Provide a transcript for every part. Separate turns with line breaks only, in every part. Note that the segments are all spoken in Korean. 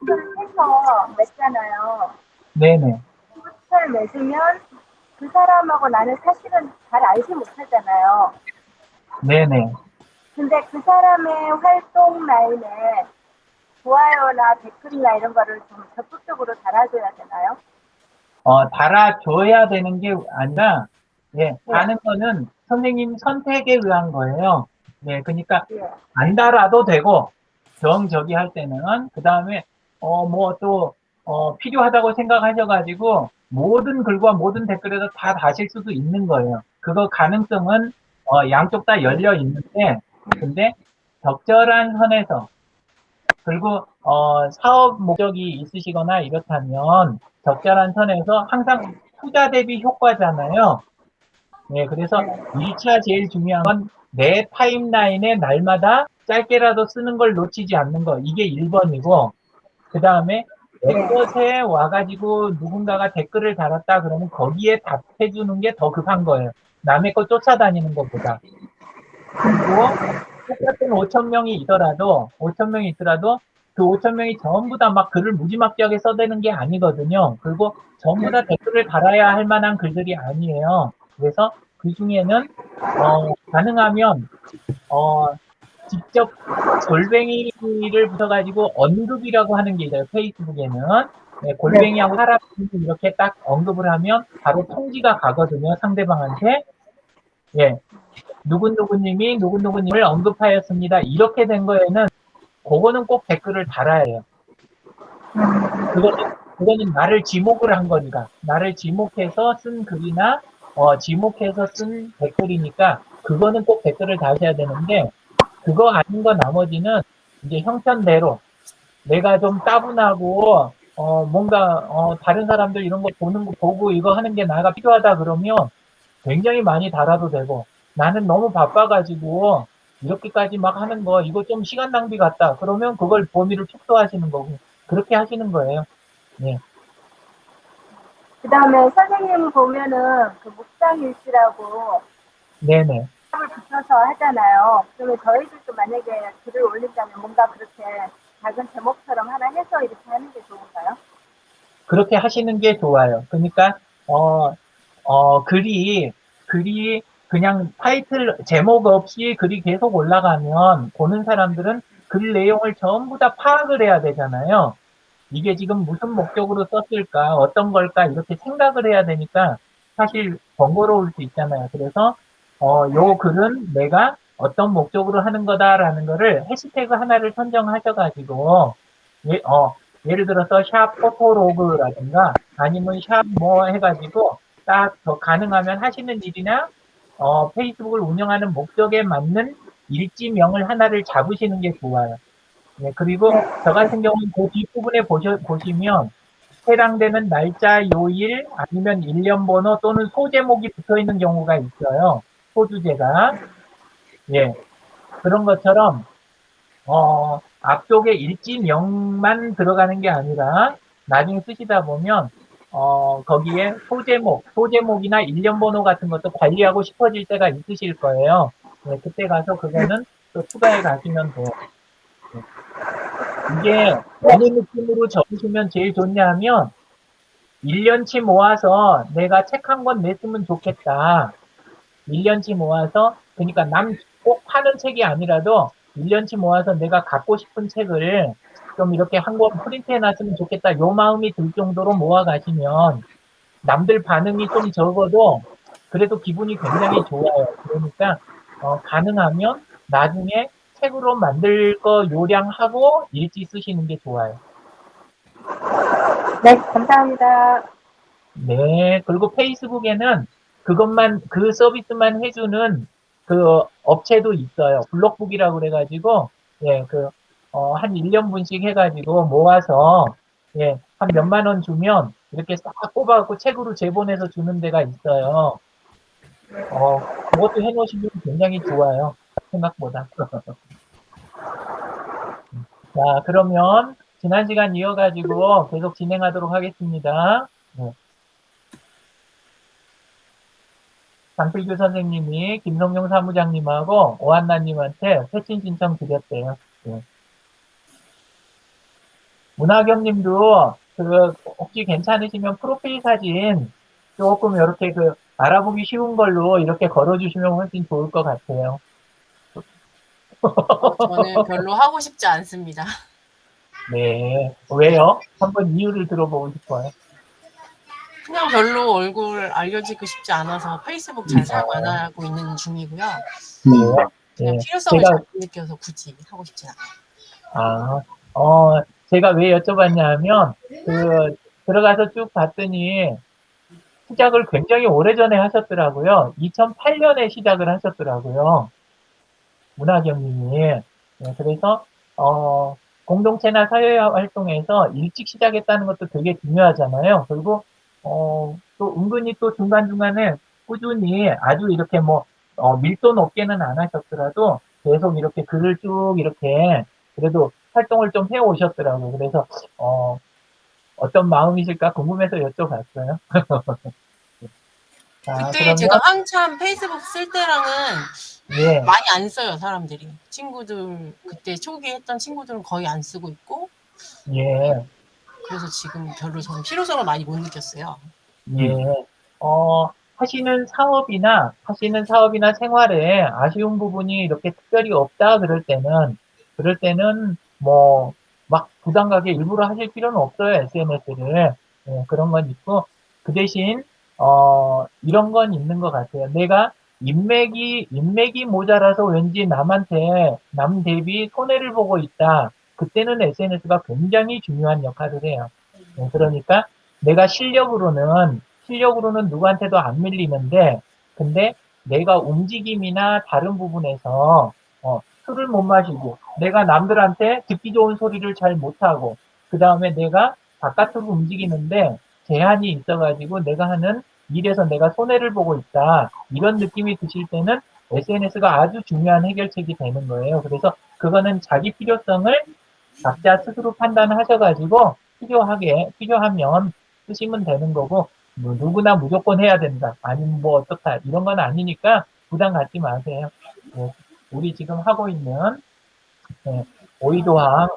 추천을 해서 맺잖아요.
네네.
추천을 맺으면 그 사람하고 나는 사실은 잘 알지 못하잖아요.
네네.
근데 그 사람의 활동 라인에 좋아요나 댓글이나 이런 거를 좀 적극적으로 달아줘야 되나요?
달아줘야 되는 게 아니라, 예,
네,
다는 거는 선생님 선택에 의한 거예요. 네, 그러니까,
예,
안 달아도 되고, 정저기 할 때는, 그 다음에, 뭐 또, 필요하다고 생각하셔가지고, 모든 글과 모든 댓글에서 다 다실 수도 있는 거예요. 그거 가능성은, 양쪽 다 열려 있는데, 근데, 적절한 선에서, 그리고 사업 목적이 있으시거나 이렇다면 적절한 선에서 항상 투자 대비 효과잖아요. 네, 그래서
네,
1차 제일 중요한 건 내 타임라인에 날마다 짧게라도 쓰는 걸 놓치지 않는 거. 이게 1번이고, 그 다음에 내
네,
것에 와가지고 누군가가 댓글을 달았다 그러면 거기에 답해주는 게 더 급한 거예요. 남의 거 쫓아다니는 것보다. 그리고 똑같은 5천 명이 있더라도, 5천 명이 있더라도 그 5천 명이 전부 다 막 글을 무지막지하게 써대는 게 아니거든요. 그리고 전부 다 댓글을 달아야 할 만한 글들이 아니에요. 그래서 그 중에는, 가능하면, 어, 직접 골뱅이를 붙여가지고 언급이라고 하는 게 있어요. 페이스북에는. 네,
네.
골뱅이하고 사람 이렇게 딱 언급을 하면 바로 통지가 가거든요. 상대방한테. 예, 누구누구님이 누구누구님을 언급하였습니다. 이렇게 된 거에는 그거는 꼭 댓글을 달아야 해요. 그거는, 그거는 나를 지목을 한 거니까. 나를 지목해서 쓴 글이나, 지목해서 쓴 댓글이니까, 그거는 꼭 댓글을 다셔야 되는데, 그거 아닌 거 나머지는 이제 형편대로 내가 좀 따분하고, 뭔가, 다른 사람들 이런 거 보는 거 보고 이거 하는 게 나가 필요하다 그러면 굉장히 많이 달아도 되고, 나는 너무 바빠가지고, 이렇게까지 막 하는 거, 이거 좀 시간 낭비 같다. 그러면 그걸 범위를 축소하시는 거고, 그렇게 하시는 거예요. 네.
그 다음에 선생님 보면은 그 묵상일지라고
네네.
을 붙여서 하잖아요. 그러면 저희들도 만약에 글을 올린다면 뭔가 그렇게 작은 제목처럼 하나 해서 이렇게 하는 게 좋은가요?
그렇게 하시는 게 좋아요. 그러니까, 어, 글이 그냥 타이틀, 제목 없이 글이 계속 올라가면 보는 사람들은 글 내용을 전부 다 파악을 해야 되잖아요. 이게 지금 무슨 목적으로 썼을까, 어떤 걸까, 이렇게 생각을 해야 되니까 사실 번거로울 수 있잖아요. 그래서, 요 글은 내가 어떤 목적으로 하는 거다라는 거를 해시태그 하나를 선정하셔가지고, 예, 예를 들어서 샵 포토로그라든가 아니면 샵 뭐 해가지고 딱 더 가능하면 하시는 일이나, 페이스북을 운영하는 목적에 맞는 일지명을 하나를 잡으시는 게 좋아요. 네, 그리고
네.
저 같은 경우는 그 뒷부분에 보시면 해당되는 날짜, 요일, 아니면 일련 번호 또는 소제목이 붙어 있는 경우가 있어요. 소주제가. 예, 그런 것처럼, 앞쪽에 일지명만 들어가는 게 아니라 나중에 쓰시다 보면, 거기에 소제목이나 일련 번호 같은 것도 관리하고 싶어질 때가 있으실 거예요. 네, 그때 가서 그거는 또 추가해 가시면 돼요. 네. 이게
네.
어느 느낌으로 적으시면 제일 좋냐면 1년치 모아서 내가 책 한 권 냈으면 좋겠다. 1년치 모아서 그러니까 남 꼭 파는 책이 아니라도 1년치 모아서 내가 갖고 싶은 책을 좀 이렇게 한 권 프린트해 놨으면 좋겠다. 요 마음이 들 정도로 모아 가시면 남들 반응이 좀 적어도 그래도 기분이 굉장히 좋아요. 그러니까 가능하면 나중에 책으로 만들 거 요량하고 일지 쓰시는 게 좋아요.
네, 감사합니다.
네. 그리고 페이스북에는 그것만, 그 서비스만 해주는 그 업체도 있어요. 블록북이라고 그래가지고, 예, 한 1년분씩 해가지고 모아서, 예, 한 몇만 원 주면 이렇게 싹 뽑아갖고 책으로 제본해서 주는 데가 있어요. 그것도 해놓으시면 굉장히 좋아요. 생각보다. 자, 그러면 지난 시간 이어가지고 계속 진행하도록 하겠습니다. 네. 장필규 선생님이 김성용 사무장님하고 오한나님한테 회신 신청 드렸대요. 예. 문화경님도 혹시 괜찮으시면 프로필 사진 조금 이렇게 알아보기 쉬운 걸로 이렇게 걸어주시면 훨씬 좋을 것 같아요.
저는 별로 하고 싶지 않습니다.
네. 왜요? 한번 이유를 들어보고 싶어요.
그냥 별로 얼굴 알려지고 싶지 않아서 페이스북 잘 사용 안 하고 있는 중이고요.
그래요?
그냥
네.
필요성을 잘 못 느껴서 굳이 하고 싶진 않아요.
제가 왜 여쭤봤냐면, 들어가서 쭉 봤더니, 시작을 굉장히 오래전에 하셨더라고요. 2008년에 시작을 하셨더라고요. 문화경님이. 네, 그래서, 공동체나 사회 활동에서 일찍 시작했다는 것도 되게 중요하잖아요. 그리고, 또 은근히 또 중간중간에 꾸준히 아주 이렇게 밀도 높게는 안 하셨더라도 계속 이렇게 글을 쭉 이렇게 그래도 활동을 좀 해 오셨더라고요. 그래서, 어떤 마음이실까 궁금해서 여쭤봤어요. 자,
그때
그러면,
제가 한참 페이스북 쓸 때랑은
예,
많이 안 써요, 사람들이. 친구들, 그때 초기에 했던 친구들은 거의 안 쓰고 있고,
예.
그래서 지금 별로 저는 필요성을 많이 못 느꼈어요.
예, 하시는 사업이나 생활에 아쉬운 부분이 이렇게 특별히 없다 그럴 때는 막 부담 가게 일부러 하실 필요는 없어요, SNS를. 그런 건 있고, 그 대신, 이런 건 있는 것 같아요. 내가 인맥이 모자라서 왠지 남 대비 손해를 보고 있다. 그때는 SNS가 굉장히 중요한 역할을 해요. 그러니까, 내가 실력으로는 누구한테도 안 밀리는데, 근데 내가 움직임이나 다른 부분에서, 술을 못 마시고, 내가 남들한테 듣기 좋은 소리를 잘 못하고, 그 다음에 내가 바깥으로 움직이는데 제한이 있어가지고 내가 하는 일에서 내가 손해를 보고 있다. 이런 느낌이 드실 때는 SNS가 아주 중요한 해결책이 되는 거예요. 그래서 그거는 자기 필요성을 각자 스스로 판단하셔가지고 필요하면 쓰시면 되는 거고 누구나 무조건 해야 된다. 아니면 어떻다. 이런 건 아니니까 부담 갖지 마세요. 우리 지금 하고 있는 오이도항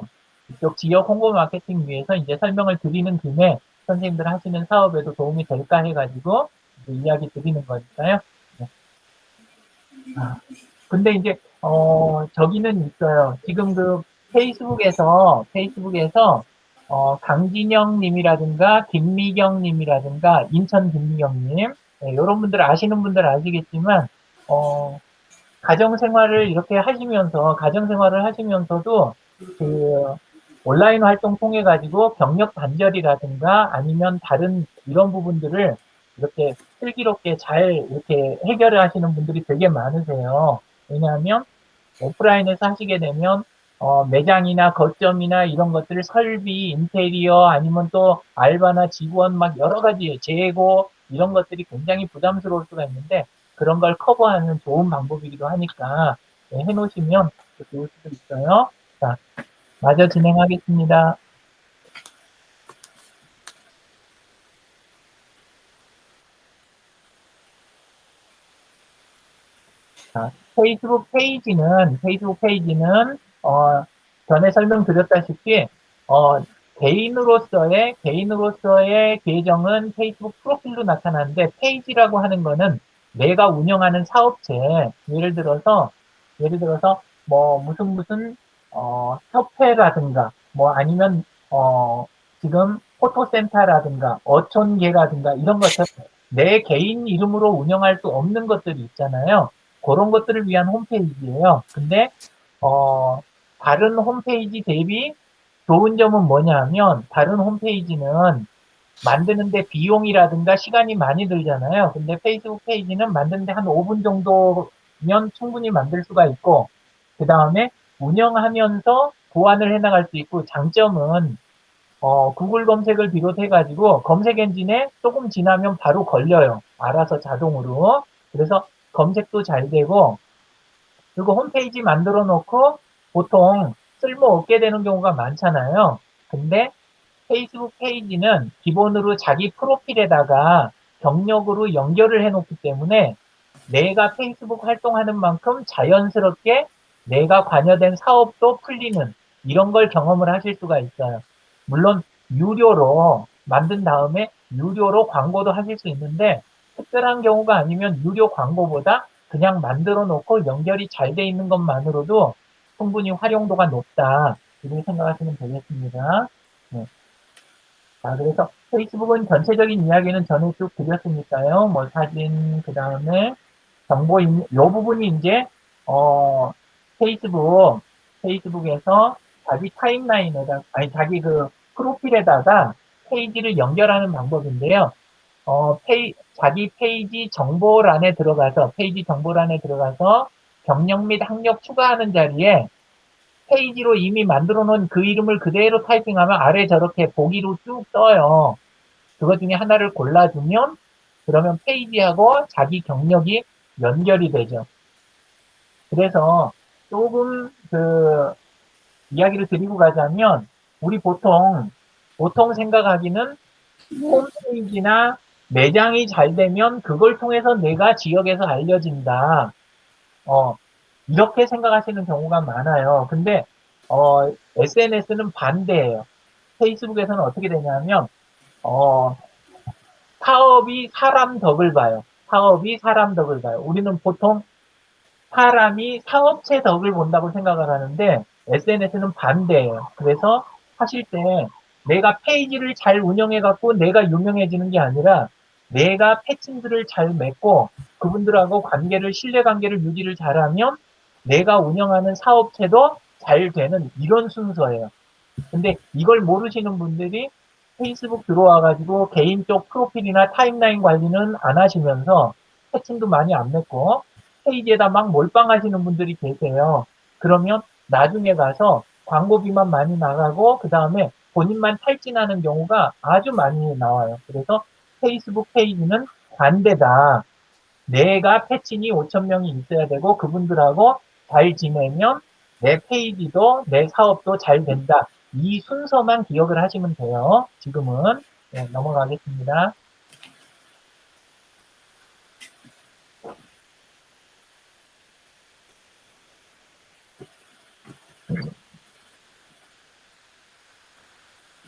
이쪽 지역 홍보 마케팅 위해서 이제 설명을 드리는 김에 선생님들 하시는 사업에도 도움이 될까 해가지고 이야기 드리는 거니까요. 네. 근데 이제 저기는 있어요. 지금 페이스북에서 강진영 님이라든가 김미경 님이라든가 인천 김미경 님 이런 분들 아시는 분들 아시겠지만 가정생활을 하시면서도 그 온라인 활동 통해 가지고 경력 단절이라든가 아니면 다른 이런 부분들을 이렇게 슬기롭게 잘 이렇게 해결을 하시는 분들이 되게 많으세요. 왜냐하면 오프라인에서 하시게 되면 매장이나 거점이나 이런 것들을 설비, 인테리어 아니면 또 알바나 직원 막 여러 가지 재고 이런 것들이 굉장히 부담스러울 수가 있는데 그런 걸 커버하는 좋은 방법이기도 하니까 해놓으시면 좋을 수도 있어요. 자, 마저 진행하겠습니다. 자, 페이스북 페이지는 전에 설명드렸다시피 개인으로서의 계정은 페이스북 프로필로 나타나는데 페이지라고 하는 거는 내가 운영하는 사업체 예를 들어서 무슨 협회라든가 아니면 지금 포토센터라든가 어촌계라든가 이런 것들 내 개인 이름으로 운영할 수 없는 것들이 있잖아요. 그런 것들을 위한 홈페이지예요. 근데 다른 홈페이지 대비 좋은 점은 뭐냐 하면 다른 홈페이지는 만드는데 비용이라든가 시간이 많이 들잖아요. 근데 페이스북 페이지는 만드는데 한 5분 정도면 충분히 만들 수가 있고 그 다음에 운영하면서 보완을 해나갈 수 있고 장점은 구글 검색을 비롯해가지고 검색 엔진에 조금 지나면 바로 걸려요. 알아서 자동으로. 그래서 검색도 잘 되고 그리고 홈페이지 만들어 놓고 보통 쓸모없게 되는 경우가 많잖아요. 근데 페이스북 페이지는 기본으로 자기 프로필에다가 경력으로 연결을 해놓기 때문에 내가 페이스북 활동하는 만큼 자연스럽게 내가 관여된 사업도 풀리는 이런 걸 경험을 하실 수가 있어요. 물론 유료로 만든 다음에 유료로 광고도 하실 수 있는데 특별한 경우가 아니면 유료 광고보다 그냥 만들어 놓고 연결이 잘 돼 있는 것만으로도 충분히 활용도가 높다. 이렇게 생각하시면 되겠습니다. 네. 자, 그래서 페이스북은 전체적인 이야기는 전에 쭉 드렸으니까요. 뭐 사진, 그 다음에 정보, 요 부분이 이제, 어, 페이스북에서 자기 타임라인에다, 아니, 자기 그 프로필에다가 페이지를 연결하는 방법인데요. 자기 페이지 정보란에 들어가서 경력 및 학력 추가하는 자리에 페이지로 이미 만들어 놓은 그 이름을 그대로 타이핑하면 아래 저렇게 보기로 쭉 떠요. 그것 중에 하나를 골라주면 그러면 페이지하고 자기 경력이 연결이 되죠. 그래서 조금 이야기를 드리고 가자면 우리 보통 생각하기는 홈페이지나 매장이 잘 되면 그걸 통해서 내가 지역에서 알려진다. 이렇게 생각하시는 경우가 많아요. 근데 SNS는 반대예요. 페이스북에서는 어떻게 되냐면 사업이 사람 덕을 봐요. 사업이 사람 덕을 봐요. 우리는 보통 사람이 사업체 덕을 본다고 생각을 하는데 SNS는 반대예요. 그래서 하실 때 내가 페이지를 잘 운영해 갖고 내가 유명해지는 게 아니라 내가 패친들을 잘 맺고 그분들하고 신뢰관계를 유지를 잘하면 내가 운영하는 사업체도 잘 되는 이런 순서예요. 근데 이걸 모르시는 분들이 페이스북 들어와가지고 개인 쪽 프로필이나 타임라인 관리는 안 하시면서 패친도 많이 안 맺고 페이지에다 막 몰빵하시는 분들이 계세요. 그러면 나중에 가서 광고비만 많이 나가고 그 다음에 본인만 탈진하는 경우가 아주 많이 나와요. 그래서 페이스북 페이지는 반대다. 내가 패친이 5,000명이 있어야 되고 그분들하고 잘 지내면 내 페이지도 내 사업도 잘 된다. 이 순서만 기억을 하시면 돼요. 지금은 네, 넘어가겠습니다.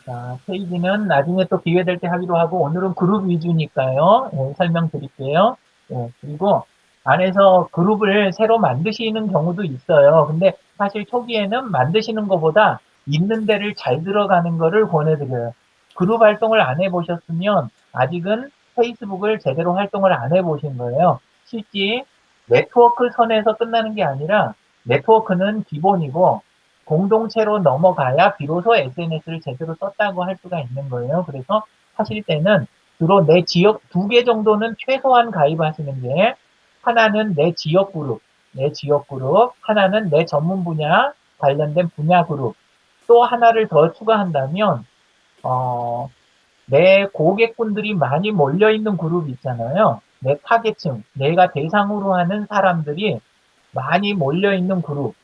자, 페이지는 나중에 또 기회 될 때 하기로 하고 오늘은 그룹 위주니까요. 네, 설명드릴게요. 네, 그리고 안에서 그룹을 새로 만드시는 경우도 있어요. 근데 사실 초기에는 만드시는 것보다 있는 데를 잘 들어가는 거를 권해드려요. 그룹 활동을 안 해보셨으면 아직은 페이스북을 제대로 활동을 안 해보신 거예요. 실제 네트워크 선에서 끝나는 게 아니라 네트워크는 기본이고 공동체로 넘어가야 비로소 SNS를 제대로 썼다고 할 수가 있는 거예요. 그래서 하실 때는 주로 내 지역 2개 정도는 최소한 가입하시는 게 하나는 내 지역 그룹, 하나는 내 전문 분야 관련된 분야 그룹, 또 하나를 더 추가한다면 내 고객분들이 많이 몰려있는 그룹이 있잖아요. 내 타겟층, 내가 대상으로 하는 사람들이 많이 몰려있는 그룹.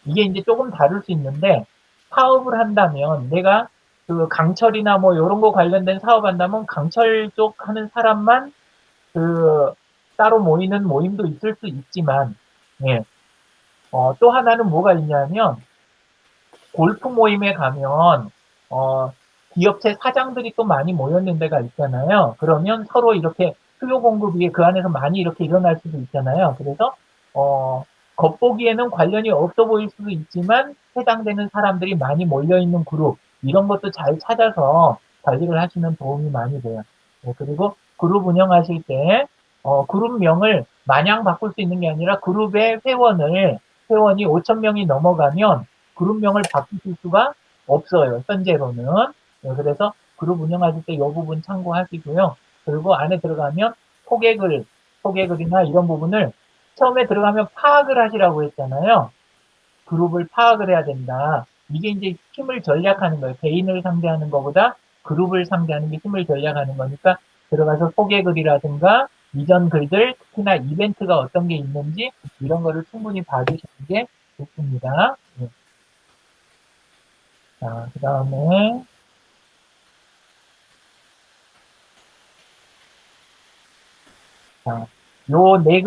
이게 이제 조금 다를 수 있는데, 사업을 한다면, 내가 그 강철이나 뭐 이런 거 관련된 사업 한다면, 강철 쪽 하는 사람만 따로 모이는 모임도 있을 수 있지만, 예. 또 하나는 뭐가 있냐면, 골프 모임에 가면, 기업체 사장들이 또 많이 모였는 데가 있잖아요. 그러면 서로 이렇게 수요 공급이 그 안에서 많이 이렇게 일어날 수도 있잖아요. 그래서, 겉보기에는 관련이 없어 보일 수도 있지만 해당되는 사람들이 많이 몰려있는 그룹, 이런 것도 잘 찾아서 관리를 하시면 도움이 많이 돼요. 네, 그리고 그룹 운영하실 때, 그룹명을 마냥 바꿀 수 있는 게 아니라 그룹의 회원이 5,000명이 넘어가면 그룹명을 바꾸실 수가 없어요. 현재로는. 네, 그래서 그룹 운영하실 때 이 부분 참고하시고요. 그리고 안에 들어가면 소개글이나 이런 부분을 처음에 들어가면 파악을 하시라고 했잖아요. 그룹을 파악을 해야 된다. 이게 이제 힘을 전략하는 거예요. 개인을 상대하는 것보다 그룹을 상대하는 게 힘을 전략하는 거니까 들어가서 소개글이라든가 이전 글들, 특히나 이벤트가 어떤 게 있는지 이런 거를 충분히 봐주시는 게 좋습니다. 네. 자, 그 다음에 요 네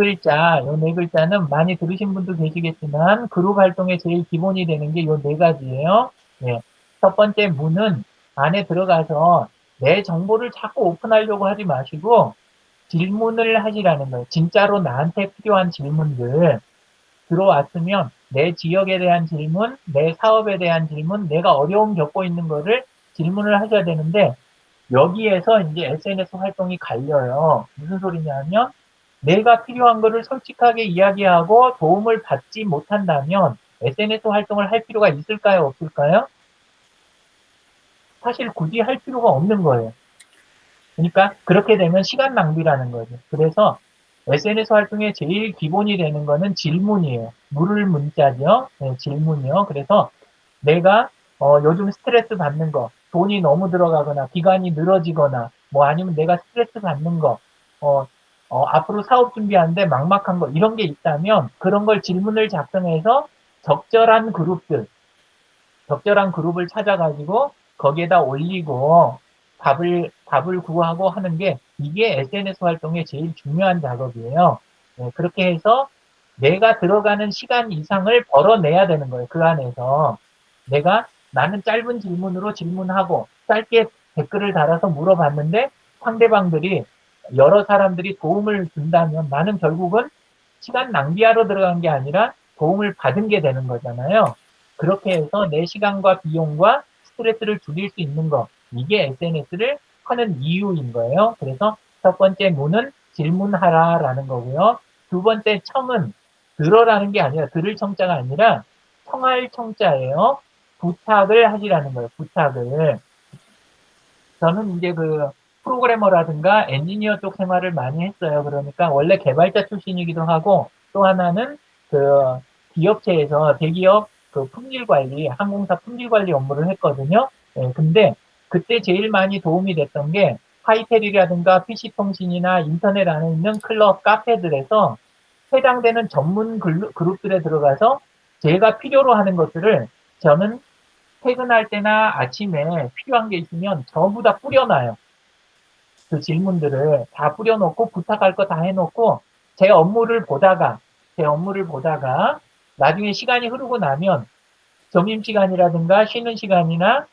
글자는 많이 들으신 분도 계시겠지만 그룹 활동의 제일 기본이 되는 게 요 네 가지예요. 예. 첫 번째 문은 안에 들어가서 내 정보를 자꾸 오픈하려고 하지 마시고 질문을 하시라는 거예요. 진짜로 나한테 필요한 질문들 들어왔으면 내 지역에 대한 질문, 내 사업에 대한 질문, 내가 어려움 겪고 있는 거를 질문을 하셔야 되는데 여기에서 이제 SNS 활동이 갈려요. 무슨 소리냐면 내가 필요한 거를 솔직하게 이야기하고 도움을 받지 못한다면 SNS 활동을 할 필요가 있을까요? 없을까요? 사실 굳이 할 필요가 없는 거예요. 그러니까 그렇게 되면 시간 낭비라는 거죠. 그래서 SNS 활동의 제일 기본이 되는 거는 질문이에요. 물을 문자죠. 네, 질문이요. 그래서 내가 요즘 스트레스 받는 거, 돈이 너무 들어가거나 기간이 늘어지거나 뭐 아니면 내가 스트레스 받는 거, 앞으로 사업 준비하는데 막막한 거 이런 게 있다면 그런 걸 질문을 작성해서 적절한 그룹들, 적절한 그룹을 찾아가지고 거기에다 올리고 답을 구하고 하는 게 이게 SNS 활동의 제일 중요한 작업이에요. 네, 그렇게 해서 내가 들어가는 시간 이상을 벌어내야 되는 거예요. 그 안에서. 나는 짧은 질문으로 질문하고 짧게 댓글을 달아서 물어봤는데 상대방들이 여러 사람들이 도움을 준다면 나는 결국은 시간 낭비하러 들어간 게 아니라 도움을 받은 게 되는 거잖아요. 그렇게 해서 내 시간과 비용과 스트레스를 줄일 수 있는 거. 이게 SNS를 하는 이유인 거예요. 그래서 첫 번째 문은 질문하라라는 거고요. 두 번째 청은 들어라는 게 아니라 들을 청자가 아니라 청할 청자예요. 부탁을 하시라는 거예요. 부탁을. 저는 이제 그 프로그래머라든가 엔지니어 쪽 생활을 많이 했어요. 그러니까 원래 개발자 출신이기도 하고 또 하나는 그 기업체에서 대기업 그 품질 관리, 항공사 품질 관리 업무를 했거든요. 예, 근데 그때 제일 많이 도움이 됐던 게 하이텔이라든가 PC통신이나 인터넷 안에 있는 클럽, 카페들에서 해당되는 전문 그룹들에 들어가서 제가 필요로 하는 것들을 저는 퇴근할 때나 아침에 필요한 게 있으면 전부 다 뿌려놔요. 그 질문들을 다 뿌려놓고 부탁할 거 다 해놓고 제 업무를 보다가 나중에 시간이 흐르고 나면 점심시간이라든가 쉬는 시간이나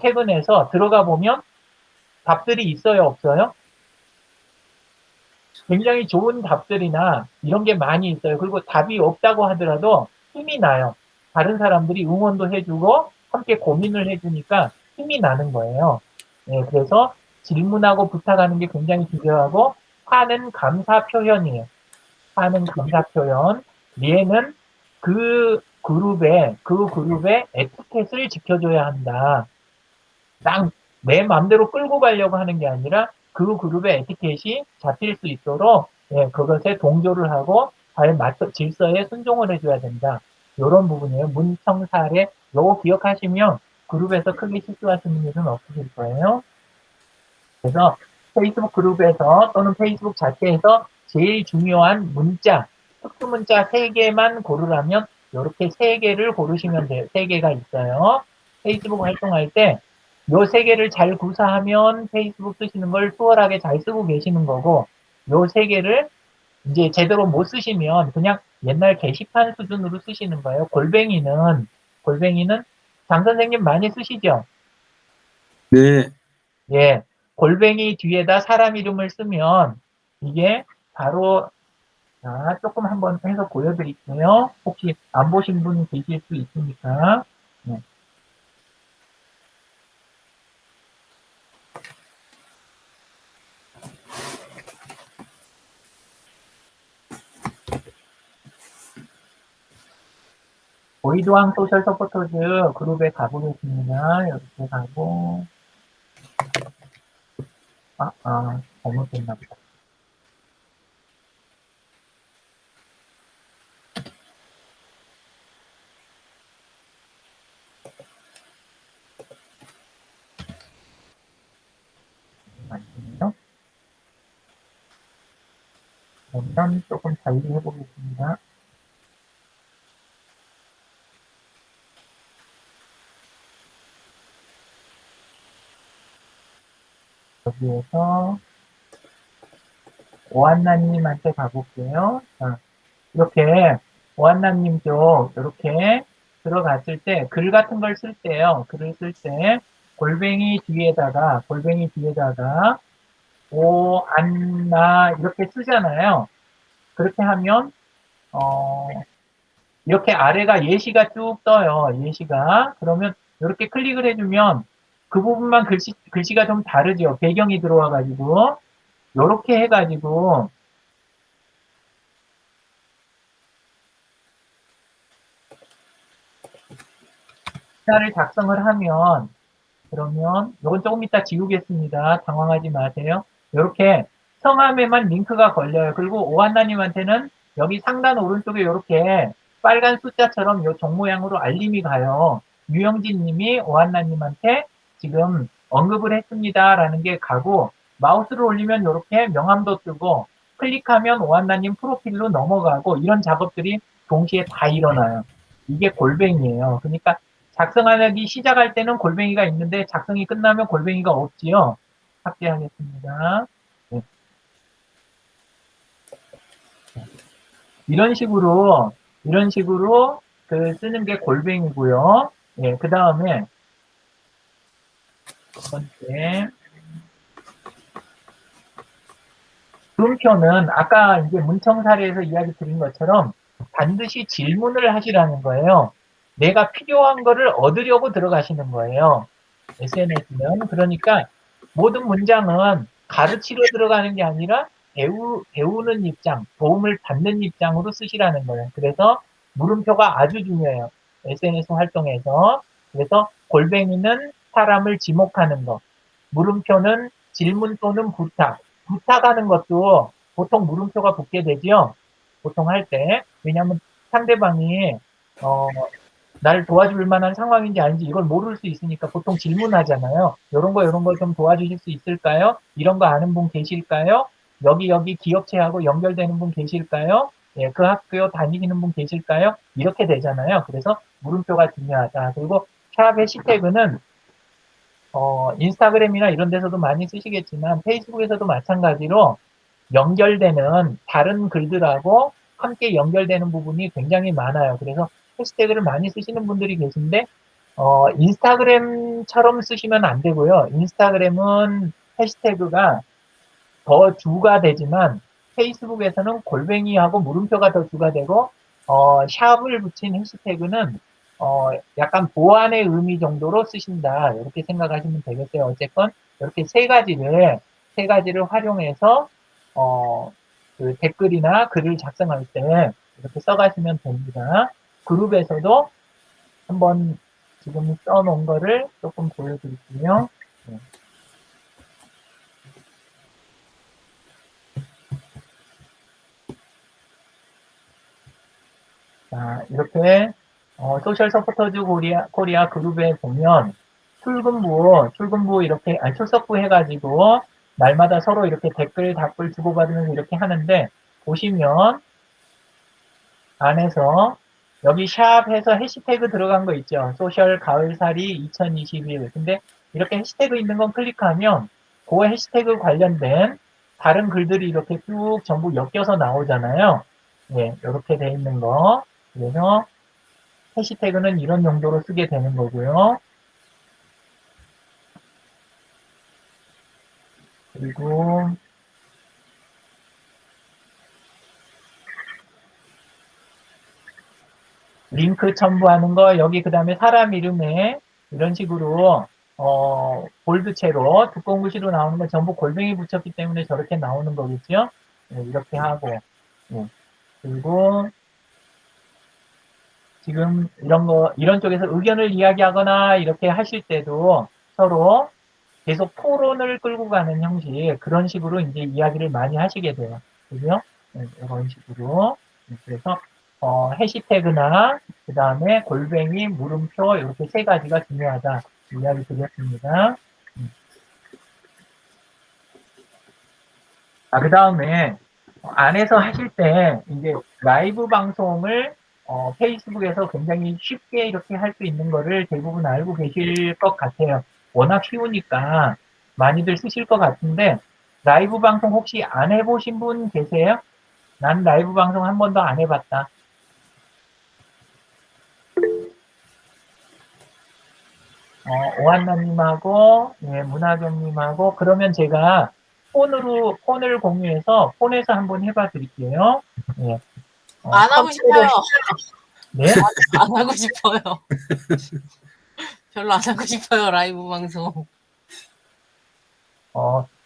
퇴근해서 들어가 보면 답들이 있어요, 없어요? 굉장히 좋은 답들이나 이런 게 많이 있어요. 그리고 답이 없다고 하더라도 힘이 나요. 다른 사람들이 응원도 해주고 함께 고민을 해주니까 힘이 나는 거예요. 네, 그래서 질문하고 부탁하는 게 굉장히 중요하고 하는 감사 표현이에요. 하는 감사 표현. 얘는 그 그룹의 에티켓을 지켜줘야 한다. 딱 내 마음대로 끌고 가려고 하는 게 아니라 그 그룹의 에티켓이 잡힐 수 있도록 그것에 동조를 하고 잘 맞춰 질서에 순종을 해줘야 된다. 이런 부분이에요. 문청사례 요거 기억하시면 그룹에서 크게 실수하시는 일은 없으실 거예요. 그래서 페이스북 그룹에서 또는 페이스북 자체에서 제일 중요한 문자, 특수 문자 3개만 고르라면 이렇게 3개를 고르시면 돼요. 3개가 있어요. 페이스북 활동할 때 요 3개를 잘 구사하면 페이스북 쓰시는 걸 수월하게 잘 쓰고 계시는 거고 요 3개를 이제 제대로 못 쓰시면 그냥 옛날 게시판 수준으로 쓰시는 거예요. 골뱅이는 장 선생님 많이 쓰시죠?
네.
예. 골뱅이 뒤에다 사람 이름을 쓰면 이게 바로 자, 조금 한번 해서 보여드릴게요. 혹시 안 보신 분 계실 수 있으니까. 네. 보이도항 소셜 서포터즈 그룹에 가보겠습니다. 이렇게 가고 잘못됐나 보다. 맞군요. 그러면 조금 달리 해보겠습니다. 여기에서 오한나님한테 가볼게요. 자, 이렇게 오한나님 쪽 이렇게 들어갔을 때 글 같은 걸 쓸 때요. 글을 쓸 때 골뱅이 뒤에다가 오안나 이렇게 쓰잖아요. 그렇게 하면 이렇게 아래가 예시가 쭉 떠요. 예시가. 그러면 이렇게 클릭을 해주면 그 부분만 글씨가 좀 다르죠. 배경이 들어와가지고 이렇게 해가지고 시사를 작성을 하면 그러면 이건 조금 이따 지우겠습니다. 당황하지 마세요. 이렇게 성함에만 링크가 걸려요. 그리고 오한나님한테는 여기 상단 오른쪽에 이렇게 빨간 숫자처럼 이 종 모양으로 알림이 가요. 유영진님이 오한나님한테 지금 언급을 했습니다라는 게 가고 마우스를 올리면 이렇게 명함도 뜨고 클릭하면 오한나님 프로필로 넘어가고 이런 작업들이 동시에 다 일어나요. 이게 골뱅이에요. 그러니까 작성하기 시작할 때는 골뱅이가 있는데 작성이 끝나면 골뱅이가 없지요. 삭제하겠습니다. 네. 이런 식으로 쓰는 게 골뱅이고요. 예, 그 다음에 첫 번째 물음표는 아까 이제 문청 사례에서 이야기 드린 것처럼 반드시 질문을 하시라는 거예요. 내가 필요한 거를 얻으려고 들어가시는 거예요. SNS는. 그러니까 모든 문장은 가르치러 들어가는 게 아니라 배우는 입장, 도움을 받는 입장으로 쓰시라는 거예요. 그래서 물음표가 아주 중요해요. SNS 활동에서. 그래서 골뱅이는 사람을 지목하는 거. 물음표는 질문 또는 부탁. 부탁하는 것도 보통 물음표가 붙게 되죠. 보통 할 때. 왜냐하면 상대방이 나를 도와줄 만한 상황인지 아닌지 이걸 모를 수 있으니까 보통 질문하잖아요. 이런 거 좀 도와주실 수 있을까요? 이런 거 아는 분 계실까요? 여기 기업체하고 연결되는 분 계실까요? 예, 그 학교 다니시는 분 계실까요? 이렇게 되잖아요. 그래서 물음표가 중요하다. 그리고 샵 해시태그는 인스타그램이나 이런 데서도 많이 쓰시겠지만 페이스북에서도 마찬가지로 연결되는 다른 글들하고 함께 연결되는 부분이 굉장히 많아요. 그래서 해시태그를 많이 쓰시는 분들이 계신데 인스타그램처럼 쓰시면 안 되고요. 인스타그램은 해시태그가 더 주가 되지만 페이스북에서는 골뱅이하고 물음표가 더 주가 되고 샵을 붙인 해시태그는 약간 보완의 의미 정도로 쓰신다. 이렇게 생각하시면 되겠어요. 어쨌건 이렇게 세 가지를 활용해서 그 댓글이나 글을 작성할 때 이렇게 써가시면 됩니다. 그룹에서도 한번 지금 써놓은 거를 조금 보여드릴게요. 네. 자, 이렇게 소셜 서포터즈 코리아 그룹에 보면 출근부 이렇게 출석부 해가지고 날마다 서로 이렇게 댓글 답글 주고받으면서 이렇게 하는데 보시면 안에서 여기 샵 해서 해시태그 들어간 거 있죠. 소셜 가을살이 2021. 근데 이렇게 해시태그 있는 건 클릭하면 그 해시태그 관련된 다른 글들이 이렇게 쭉 전부 엮여서 나오잖아요. 예, 이렇게 돼 있는 거. 그래서 해시태그는 이런 용도로 쓰게 되는 거고요. 그리고 링크 첨부하는 거 여기 그 다음에 사람 이름에 이런 식으로 볼드체로 두꺼운 글씨로 나오는 거 전부 골뱅이 붙였기 때문에 저렇게 나오는 거겠죠. 네, 이렇게 하고 네. 그리고 지금 이런 쪽에서 의견을 이야기하거나 이렇게 하실 때도 서로 계속 토론을 끌고 가는 형식, 그런 식으로 이제 이야기를 많이 하시게 돼요. 그죠? 네, 이런 식으로. 네, 그래서, 해시태그나, 그 다음에 골뱅이, 물음표, 이렇게 세 가지가 중요하다. 이야기 드렸습니다. 그 다음에, 안에서 하실 때, 이제 라이브 방송을 페이스북에서 굉장히 쉽게 이렇게 할 수 있는 거를 대부분 알고 계실 것 같아요. 워낙 쉬우니까 많이들 쓰실 것 같은데 라이브 방송 혹시 안 해보신 분 계세요? 난 라이브 방송 한 번도 안 해봤다. 오한나님하고, 예, 문하경님하고, 그러면 제가 폰을 공유해서, 폰에서 한번 해봐 드릴게요. 예.
안 하고 싶어요.
네?
안 하고 싶어요. 별로 안 하고 싶어요, 라이브 방송.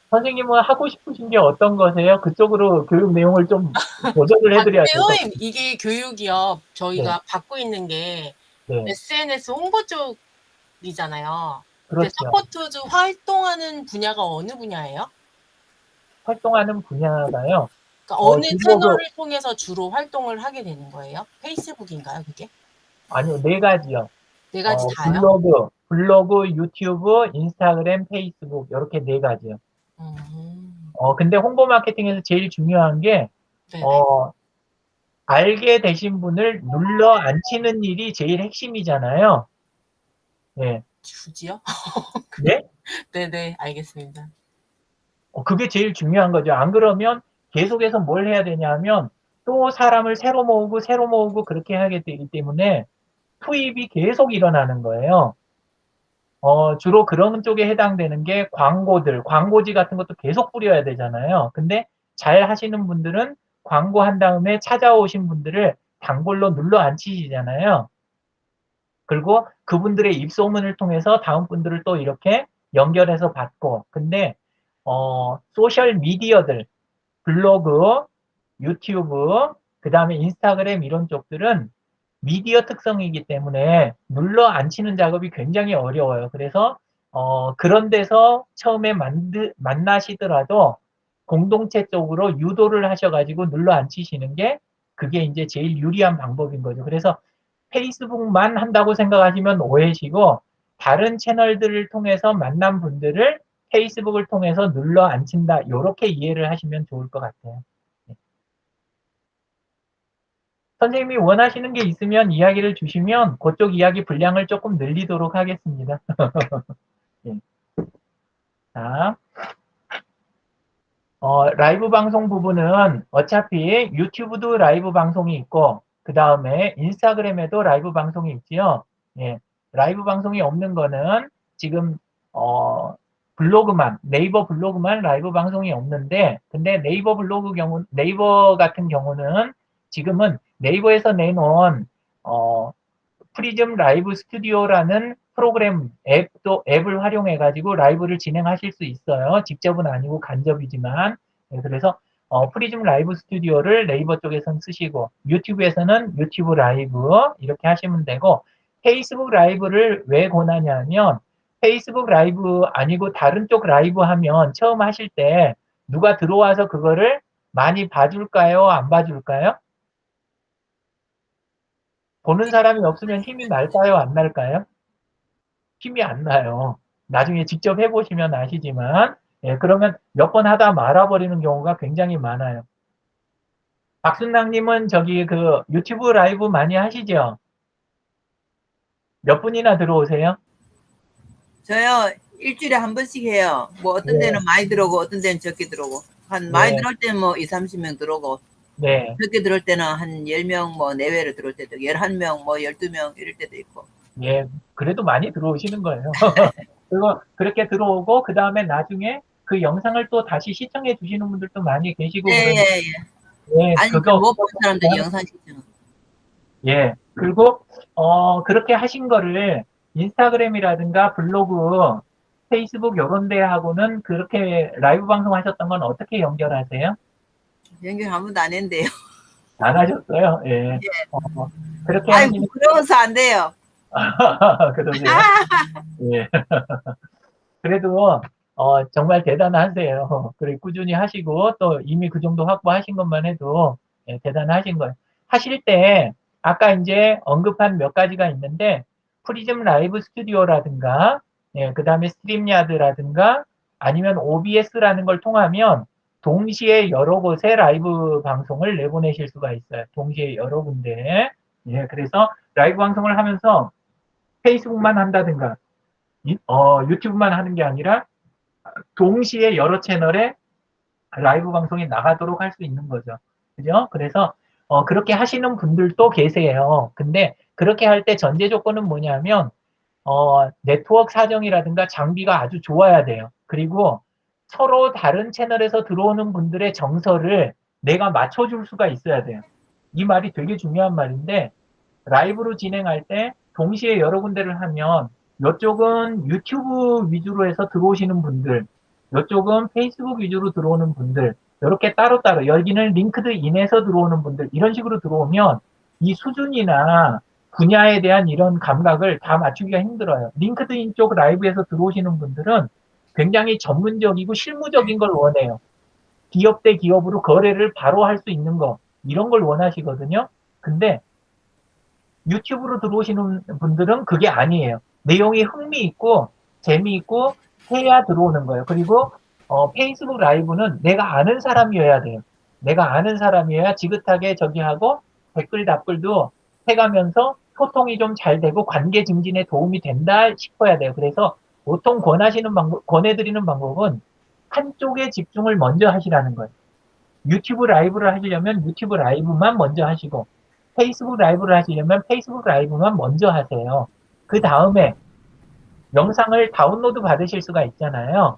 선생님은 하고 싶으신 게 어떤 거세요? 그쪽으로 교육 내용을 좀 조절을
아,
해드려야
근데
돼서.
선생님, 이게 교육이요. 저희가 받고 있는 게
네,
SNS 홍보 쪽이잖아요. 근데
그렇죠.
서포터즈 활동하는 분야가 어느 분야예요?
활동하는 분야가요.
그러니까 어느
주로
채널을 통해서 주로 활동을 하게 되는 거예요? 페이스북인가요, 그게?
아니요, 네 가지요.
네 가지 다요?
블로그, 유튜브, 인스타그램, 페이스북, 이렇게 네 가지요.
음,
근데 홍보 마케팅에서 제일 중요한 게,
네.
알게 되신 분을 눌러 앉히는 일이 제일 핵심이잖아요. 네.
주지요?
네?
네네, 알겠습니다.
그게 제일 중요한 거죠. 안 그러면 계속해서 뭘 해야 되냐면, 또 사람을 새로 모으고 그렇게 하게 되기 때문에 투입이 계속 일어나는 거예요. 주로 그런 쪽에 해당되는 게 광고지 같은 것도 계속 뿌려야 되잖아요. 근데 잘 하시는 분들은 광고한 다음에 찾아오신 분들을 단골로 눌러 앉히시잖아요. 그리고 그분들의 입소문을 통해서 다음 분들을 또 이렇게 연결해서 받고. 근데, 소셜 미디어들, 블로그, 유튜브, 그 다음에 인스타그램 이런 쪽들은 미디어 특성이기 때문에 눌러 앉히는 작업이 굉장히 어려워요. 그래서 그런 데서 처음에 만나시더라도 공동체 쪽으로 유도를 하셔가지고 눌러 앉히시는 게 그게 이제 제일 유리한 방법인 거죠. 그래서 페이스북만 한다고 생각하시면 오해시고 다른 채널들을 통해서 만난 분들을 페이스북을 통해서 눌러 앉힌다. 이렇게 이해를 하시면 좋을 것 같아요. 네. 선생님이 원하시는 게 있으면 이야기를 주시면 그쪽 이야기 분량을 조금 늘리도록 하겠습니다. 예. 자, 라이브 방송 부분은 어차피 유튜브도 라이브 방송이 있고 그 다음에 인스타그램에도 라이브 방송이 있지요. 예. 라이브 방송이 없는 거는 지금 네이버 블로그만 라이브 방송이 없는데 근데 네이버 같은 경우는 지금은 네이버에서 내놓은 프리즘 라이브 스튜디오라는 프로그램 앱을 활용해 가지고 라이브를 진행하실 수 있어요. 직접은 아니고 간접이지만. 네, 그래서 프리즘 라이브 스튜디오를 네이버 쪽에서는 쓰시고 유튜브에서는 유튜브 라이브 이렇게 하시면 되고 페이스북 라이브를 왜 권하냐면 페이스북 라이브 아니고 다른 쪽 라이브 하면 처음 하실 때 누가 들어와서 그거를 많이 봐줄까요? 안 봐줄까요? 보는 사람이 없으면 힘이 날까요? 안 날까요? 힘이 안 나요. 나중에 직접 해보시면 아시지만, 예, 그러면 몇 번 하다 말아버리는 경우가 굉장히 많아요. 박순랑님은 저기 그 유튜브 라이브 많이 하시죠? 몇 분이나 들어오세요?
저요, 일주일에 한 번씩 해요. 뭐 어떤
네.
데는 많이 들어오고 어떤 데는 적게 들어오고. 많이
네.
들어올 때는 뭐 20, 30명 들어오고
네.
적게 들어올 때는 한 10명 뭐 내외로 들어올 때도 11명 뭐 12명 이럴 때도 있고.
예, 그래도 많이 들어오시는 거예요. 그리고 그렇게 들어오고 그 다음에 나중에 그 영상을 또 다시 시청해 주시는 분들도 많이 계시고
예,
그러니까
예, 예.
예,
아니,
그거
못 본 사람들 영상 시청.
예. 그리고, 그렇게 하신 거를 인스타그램이라든가 블로그, 페이스북 요런 데하고는 그렇게 라이브 방송 하셨던 건 어떻게 연결하세요?
연결 한 번도 안 했는데요.
안 하셨어요? 예. 그렇게
아이,
하시는,
부끄러워서 안 돼요.
그러세요? 예. 그래도, 정말 대단하세요. 그래, 꾸준히 하시고, 또 이미 그 정도 확보하신 것만 해도, 예, 대단하신 거예요. 하실 때, 아까 이제 언급한 몇 가지가 있는데, 프리즘 라이브 스튜디오라든가, 예, 그 다음에 스트림야드라든가, 아니면 OBS라는 걸 통하면, 동시에 여러 곳에 라이브 방송을 내보내실 수가 있어요. 동시에 여러 군데. 예, 그래서 라이브 방송을 하면서 페이스북만 한다든가, 유튜브만 하는 게 아니라 동시에 여러 채널에 라이브 방송이 나가도록 할 수 있는 거죠. 그죠? 그래서 그렇게 하시는 분들도 계세요. 근데 그렇게 할 때 전제 조건은 뭐냐면 네트워크 사정이라든가 장비가 아주 좋아야 돼요. 그리고 서로 다른 채널에서 들어오는 분들의 정서를 내가 맞춰줄 수가 있어야 돼요. 이 말이 되게 중요한 말인데, 라이브로 진행할 때 동시에 여러 군데를 하면 이쪽은 유튜브 위주로 해서 들어오시는 분들, 이쪽은 페이스북 위주로 들어오는 분들, 이렇게 따로따로 여기는 링크드인에서 들어오는 분들 이런 식으로 들어오면 이 수준이나 분야에 대한 이런 감각을 다 맞추기가 힘들어요. 링크드인 쪽 라이브에서 들어오시는 분들은 굉장히 전문적이고 실무적인 걸 원해요. 기업 대 기업으로 거래를 바로 할 수 있는 거 이런 걸 원하시거든요. 근데 유튜브로 들어오시는 분들은 그게 아니에요. 내용이 흥미있고 재미있고 해야 들어오는 거예요. 그리고 페이스북 라이브는 내가 아는 사람이어야 돼요. 내가 아는 사람이어야 지긋하게 저기 하고 댓글 답글도 해가면서 소통이 좀 잘 되고 관계 증진에 도움이 된다 싶어야 돼요. 그래서 보통 권해드리는 방법은 한쪽에 집중을 먼저 하시라는 거예요. 유튜브 라이브를 하시려면 유튜브 라이브만 먼저 하시고 페이스북 라이브를 하시려면 페이스북 라이브만 먼저 하세요. 그 다음에 영상을 다운로드 받으실 수가 있잖아요.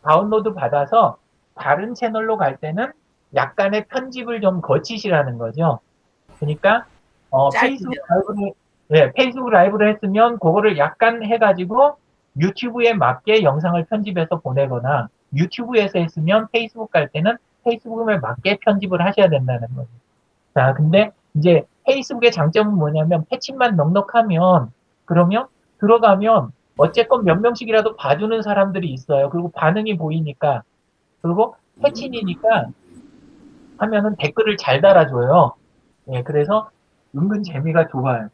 다운로드 받아서 다른 채널로 갈 때는 약간의 편집을 좀 거치시라는 거죠. 그러니까 페이스북 라이브를 했으면 그거를 약간 해가지고 유튜브에 맞게 영상을 편집해서 보내거나 유튜브에서 했으면 페이스북 갈 때는 페이스북에 맞게 편집을 하셔야 된다는 거죠. 자, 근데 이제 페이스북의 장점은 뭐냐면 패치만 넉넉하면 그러면 들어가면 어쨌건 몇 명씩이라도 봐주는 사람들이 있어요. 그리고 반응이 보이니까 그리고 패친이니까 하면은 댓글을 잘 달아줘요. 예, 그래서 은근 재미가 좋아요.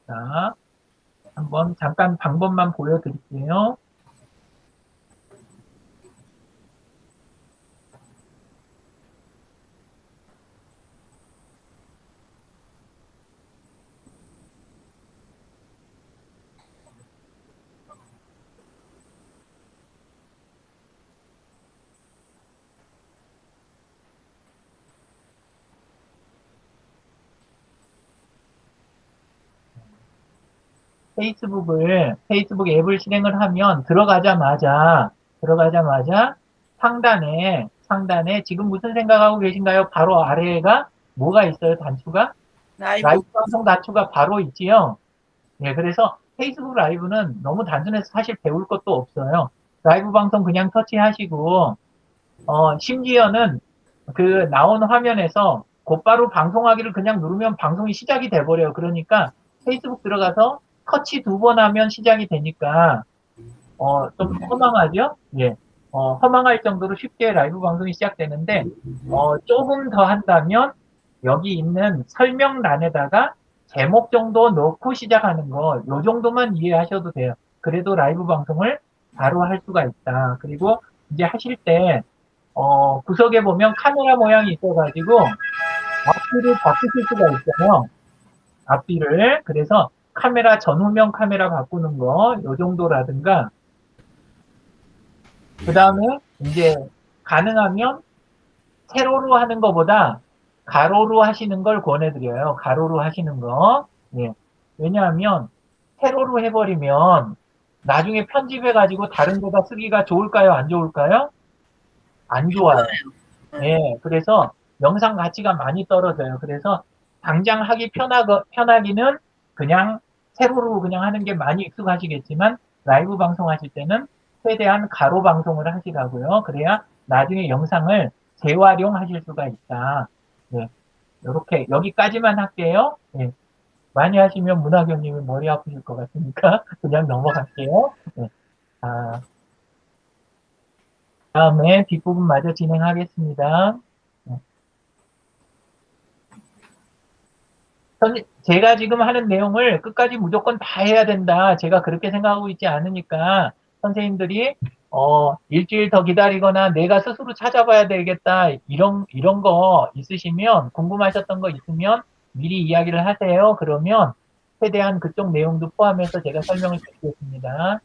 자, 한번 잠깐 방법만 보여드릴게요. 페이스북 앱을 실행을 하면 들어가자마자 상단에 지금 무슨 생각하고 계신가요? 바로 아래가 뭐가 있어요? 단추가? 라이브 방송 단추가 바로 있지요? 네, 그래서 페이스북 라이브는 너무 단순해서 사실 배울 것도 없어요. 라이브 방송 그냥 터치하시고, 심지어는 그 나온 화면에서 곧바로 방송하기를 그냥 누르면 방송이 시작이 돼버려요. 그러니까 페이스북 들어가서 터치 2번 하면 시작이 되니까, 좀 허망하죠? 예. 허망할 정도로 쉽게 라이브 방송이 시작되는데, 조금 더 한다면, 여기 있는 설명란에다가 제목 정도 넣고 시작하는 거, 요 정도만 이해하셔도 돼요. 그래도 라이브 방송을 바로 할 수가 있다. 그리고 이제 하실 때, 구석에 보면 카메라 모양이 있어가지고, 앞뒤를 바꾸실 수가 있잖아요. 앞뒤를. 그래서 카메라, 전후면 카메라 바꾸는 거, 요 정도라든가, 그 다음에 이제 가능하면 세로로 하는 것보다 가로로 하시는 걸 권해드려요. 가로로 하시는 거. 예. 왜냐하면 세로로 해버리면 나중에 편집해가지고 다른 데다 쓰기가 좋을까요? 안 좋을까요? 안 좋아요. 예. 그래서 영상 가치가 많이 떨어져요. 그래서 당장 하기 편하기는 그냥 세로로 그냥 하는 게 많이 익숙하시겠지만 라이브 방송하실 때는 최대한 가로 방송을 하시라고요. 그래야 나중에 영상을 재활용하실 수가 있다. 네. 이렇게 여기까지만 할게요. 네. 많이 하시면 문학연님이 머리 아프실 것 같으니까 그냥 넘어갈게요. 네. 다음에 뒷부분 마저 진행하겠습니다. 제가 지금 하는 내용을 끝까지 무조건 다 해야 된다. 제가 그렇게 생각하고 있지 않으니까 선생님들이 일주일 더 기다리거나 내가 스스로 찾아봐야 되겠다. 이런 거 있으시면 궁금하셨던 거 있으면 미리 이야기를 하세요. 그러면 최대한 그쪽 내용도 포함해서 제가 설명을 드리겠습니다.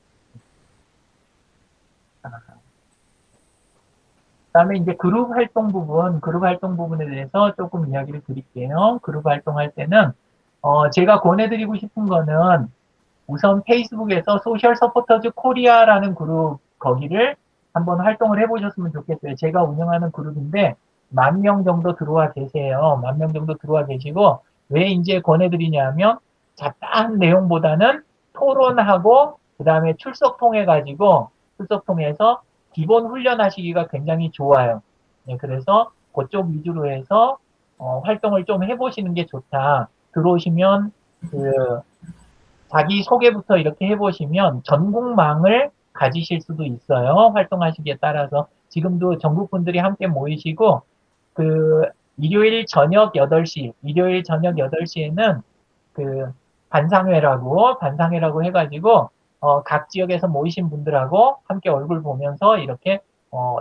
그다음에 이제 그룹 활동 부분에 대해서 조금 이야기를 드릴게요. 그룹 활동할 때는 제가 권해드리고 싶은 거는 우선 페이스북에서 소셜 서포터즈 코리아라는 그룹 거기를 한번 활동을 해보셨으면 좋겠어요. 제가 운영하는 그룹인데 10,000명 정도 들어와 계세요. 10,000명 정도 들어와 계시고 왜 이제 권해드리냐면 잡다한 내용보다는 토론하고 그 다음에 출석 통해 가지고 출석 통해서 기본 훈련하시기가 굉장히 좋아요. 네, 그래서 그쪽 위주로 해서 활동을 좀 해보시는 게 좋다. 들어오시면 그 자기 소개부터 이렇게 해보시면 전국망을 가지실 수도 있어요. 활동하시기에 따라서 지금도 전국 분들이 함께 모이시고 그 일요일 저녁 8시에는 그 반상회라고 해가지고 각 지역에서 모이신 분들하고 함께 얼굴 보면서 이렇게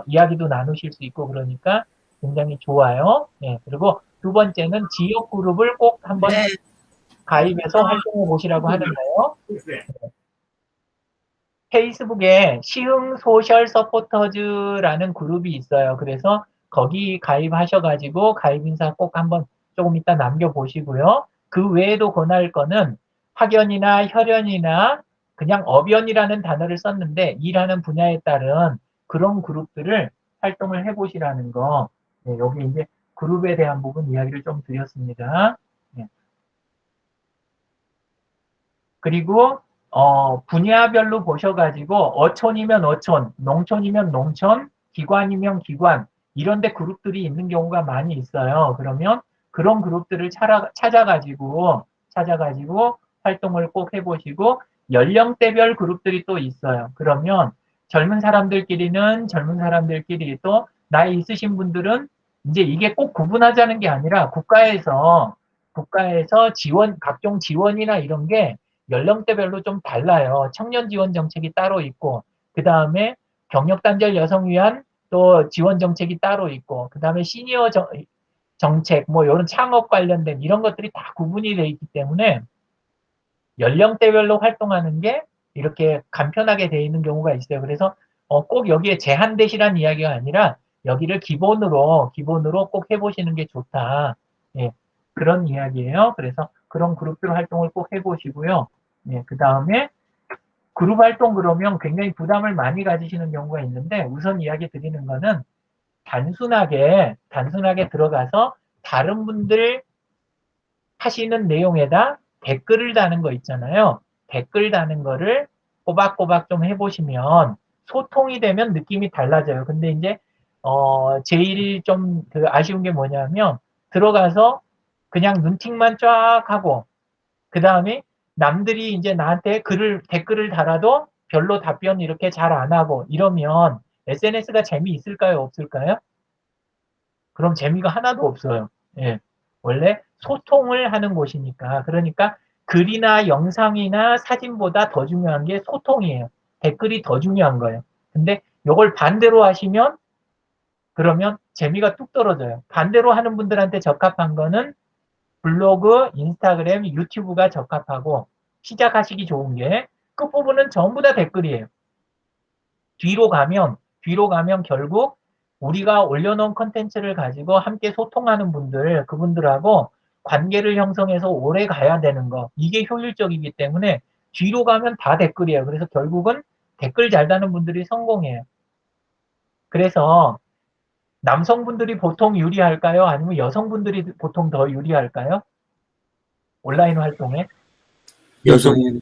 이야기도 나누실 수 있고 그러니까 굉장히 좋아요. 네, 그리고 두 번째는 지역 그룹을 꼭 한번
네.
가입해서 활동해 보시라고 하는데요. 페이스북에 시흥 소셜 서포터즈라는 그룹이 있어요. 그래서 거기 가입하셔가지고 가입 인사 꼭 한번 조금 이따 남겨보시고요. 그 외에도 권할 거는 학연이나 혈연이나 그냥 업연이라는 단어를 썼는데 일하는 분야에 따른 그런 그룹들을 활동을 해보시라는 거. 네, 여기 이제 그룹에 대한 부분 이야기를 좀 드렸습니다. 네. 그리고 분야별로 보셔가지고 어촌이면 어촌, 농촌이면 농촌, 기관이면 기관 이런 데 그룹들이 있는 경우가 많이 있어요. 그러면 그런 그룹들을 찾아가지고 활동을 꼭 해보시고 연령대별 그룹들이 또 있어요. 그러면 젊은 사람들끼리 또 나이 있으신 분들은 이제 이게 꼭 구분하자는 게 아니라 국가에서 각종 지원이나 이런 게 연령대별로 좀 달라요. 청년 지원 정책이 따로 있고, 그 다음에 경력단절 여성 위한 또 지원 정책이 따로 있고, 그 다음에 시니어 정책, 뭐 이런 창업 관련된 이런 것들이 다 구분이 되어 있기 때문에 연령대별로 활동하는 게 이렇게 간편하게 되어 있는 경우가 있어요. 그래서 꼭 여기에 제한되시란 이야기가 아니라 여기를 기본으로 꼭 해보시는 게 좋다. 예, 그런 이야기예요. 그래서 그런 그룹들 활동을 꼭 해보시고요. 예, 그 다음에 그룹 활동 그러면 굉장히 부담을 많이 가지시는 경우가 있는데 우선 이야기 드리는 거는 단순하게 들어가서 다른 분들 하시는 내용에다 댓글을 다는 거 있잖아요. 댓글 다는 거를 꼬박꼬박 좀 해보시면 소통이 되면 느낌이 달라져요. 근데 이제 제일 좀 그 아쉬운 게 뭐냐면 들어가서 그냥 눈팅만 쫙 하고 그 다음에 남들이 이제 나한테 댓글을 달아도 별로 답변 이렇게 잘 안 하고 이러면 SNS가 재미있을까요? 없을까요? 그럼 재미가 하나도 없어요. 예. 원래 소통을 하는 곳이니까. 그러니까 글이나 영상이나 사진보다 더 중요한 게 소통이에요. 댓글이 더 중요한 거예요. 근데 이걸 반대로 하시면 그러면 재미가 뚝 떨어져요. 반대로 하는 분들한테 적합한 거는 블로그, 인스타그램, 유튜브가 적합하고 시작하시기 좋은 게 끝부분은 전부 다 댓글이에요. 뒤로 가면 결국 우리가 올려놓은 컨텐츠를 가지고 함께 소통하는 분들, 그분들하고 관계를 형성해서 오래 가야 되는 거. 이게 효율적이기 때문에 뒤로 가면 다 댓글이에요. 그래서 결국은 댓글 잘 다는 분들이 성공해요. 그래서 남성분들이 보통 유리할까요? 아니면 여성분들이 보통 더 유리할까요? 온라인 활동에?
여성이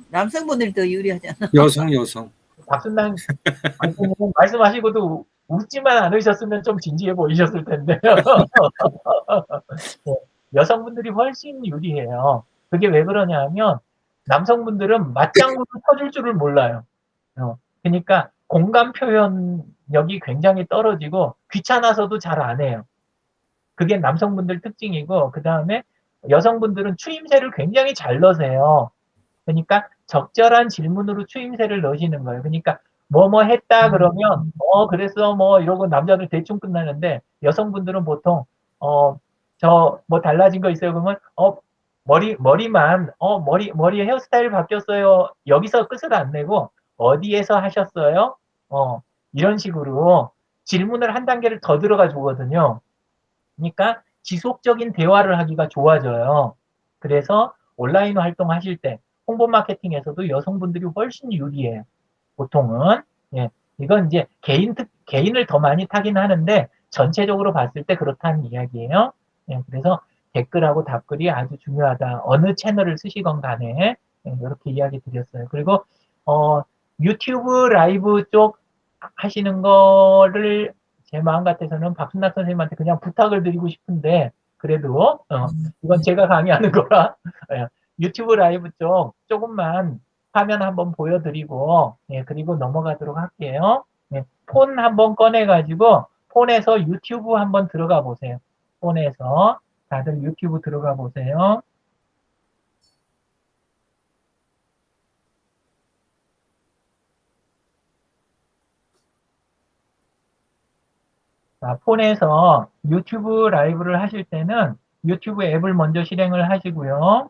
남성분들이 더 유리하잖아.
여성.
박순남 선생님은 말씀하시고도 웃지만 않으셨으면 좀 진지해 보이셨을 텐데요. 네, 여성분들이 훨씬 유리해요. 그게 왜 그러냐면 남성분들은 맞장구를 쳐줄 줄을 몰라요. 그러니까 공감 표현력이 굉장히 떨어지고 귀찮아서도 잘 안 해요. 그게 남성분들 특징이고 그 다음에 여성분들은 추임새를 굉장히 잘 넣으세요. 그러니까 적절한 질문으로 추임새를 넣으시는 거예요. 그러니까 뭐뭐 했다 그러면 그래서 뭐 이러고 남자들 대충 끝나는데 여성분들은 보통 저 뭐 달라진 거 있어요 그러면 머리 헤어스타일 바뀌었어요. 여기서 끝을 안 내고 어디에서 하셨어요? 이런 식으로 질문을 한 단계를 더 들어가 주거든요. 그러니까 지속적인 대화를 하기가 좋아져요. 그래서 온라인 활동하실 때 홍보 마케팅에서도 여성분들이 훨씬 유리해요. 보통은. 예. 이건 이제 개인을 더 많이 타긴 하는데 전체적으로 봤을 때 그렇다는 이야기예요. 예. 그래서 댓글하고 답글이 아주 중요하다. 어느 채널을 쓰시건 간에 이렇게 이야기 드렸어요. 그리고 유튜브 라이브 쪽 하시는 거를 제 마음 같아서는 박순락 선생님한테 그냥 부탁을 드리고 싶은데 그래도 이건 제가 강의하는 거라 유튜브 라이브 쪽 조금만 화면 한번 보여드리고 그리고 넘어가도록 할게요. 폰 한번 꺼내가지고 폰에서 유튜브 한번 들어가 보세요. 폰에서 다들 유튜브 들어가 보세요. 자, 폰에서 유튜브 라이브를 하실 때는 유튜브 앱을 먼저 실행을 하시고요.